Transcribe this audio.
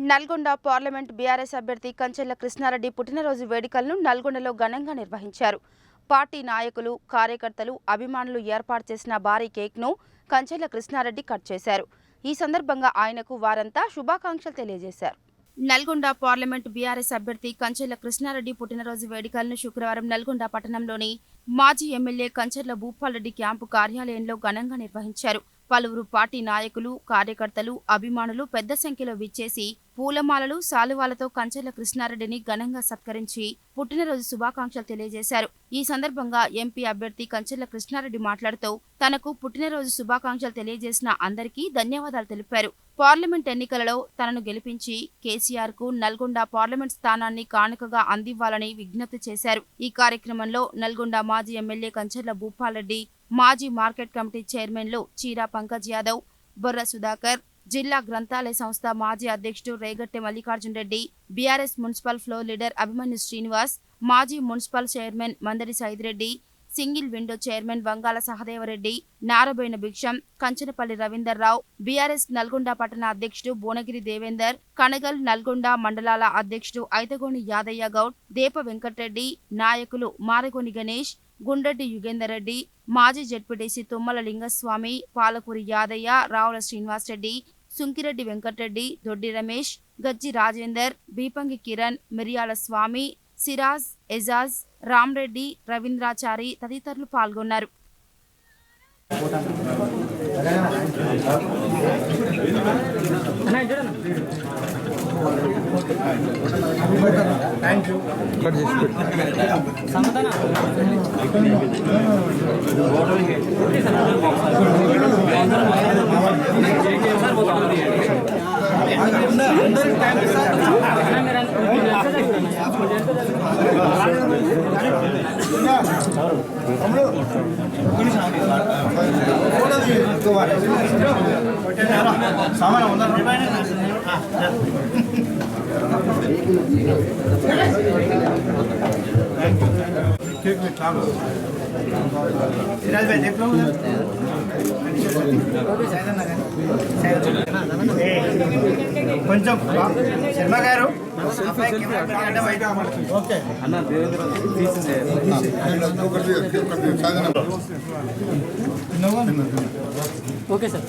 Nalgonda parliament BRS అభ్యర్థి కంచెల కృష్ణారెడ్డి పుట్టినరోజు వేడుకలను నల్గొండలో ఘనంగా నిర్వహించారు. పార్టీ నాయకులు, కార్యకర్తలు, అభిమానులు ఏర్పాటు చేసిన భారీ కేక్ను కంచెల కృష్ణారెడ్డి కట్ చేశారు. ఈ సందర్భంగా ఆయనకు వారంతా శుభాకాంక్షలు తెలియజేశారు. నల్గొండ పార్లమెంట్ బీఆర్ఎస్ అభ్యర్థి కంచెల కృష్ణారెడ్డి పుట్టినరోజు వేడుకలను శుక్రవారం నల్గొండ పట్టణంలోని మాజీ ఎమ్మెల్యే కంచెర్ల భూపాల్రెడ్డి క్యాంపు కార్యాలయంలో ఘనంగా నిర్వహించారు. పలువురు పార్టీ నాయకులు, కార్యకర్తలు, అభిమానులు పెద్ద సంఖ్యలో విచ్చేసి పూలమాలలు, శాలువాలతో కంచెల కృష్ణారెడ్డిని ఘనంగా సత్కరించి పుట్టినరోజు శుభాకాంక్షలు తెలియజేశారు. ఈ సందర్భంగా ఎంపీ అభ్యర్థి కంచెల కృష్ణారెడ్డి మాట్లాడుతూ తనకు పుట్టినరోజు శుభాకాంక్షలు తెలియజేసిన అందరికీ ధన్యవాదాలు తెలిపారు. పార్లమెంట్ ఎన్నికలలో తనను గెలిపించి కేసీఆర్ కు నల్గొండ పార్లమెంట్ స్థానాన్ని కానుకగా అందివ్వాలని విజ్ఞప్తి చేశారు. ఈ కార్యక్రమంలో నల్గొండ మాజీ ఎమ్మెల్యే కంచెర్ల భూపాల్రెడ్డి, మాజీ మార్కెట్ కమిటీ చైర్మన్లు చీరా పంకజ్ యాదవ్, బొర్ర సుధాకర్, జిల్లా గ్రంథాలయ సంస్థ మాజీ అధ్యక్షుడు Regatte Mallikarjun Reddy, BRS municipal floor leader Abhimanyu Srinivas, మాజీ municipal chairman Mandari Saidireddy, single window chairman Vangala Sahadevareddy, Naraboyina Bhiksham, Kanchanapalli Ravinder Rao, BRS Nalgonda పట్టణ అధ్యక్షుడు బోనగిరి దేవేందర్, కనగల్ నల్గొండ మండలాల అధ్యక్షుడు ఐతగోని యాదయ్య గౌడ్, దేప వెంకటరెడ్డి, నాయకులు మారగోని గణేష్, గుండ్రెడ్డి యుగేందర్ రెడ్డి, మాజీ జెడ్పీటీసీ తుమ్మల లింగస్వామి, పాలకూరి యాదయ్య, రావుల శ్రీనివాసరెడ్డి, సుంకిరెడ్డి వెంకటరెడ్డి, దొడ్డి రమేష్, గజ్జి రాజేందర్, బీపంగి కిరణ్, మిరియాల స్వామి, సిరాజ్, ఎజాజ్, రామ్రెడ్డి, రవీంద్రాచారి తదితరులు పాల్గొన్నారు. కొంచెం శర్మ గారు ఓకే సార్.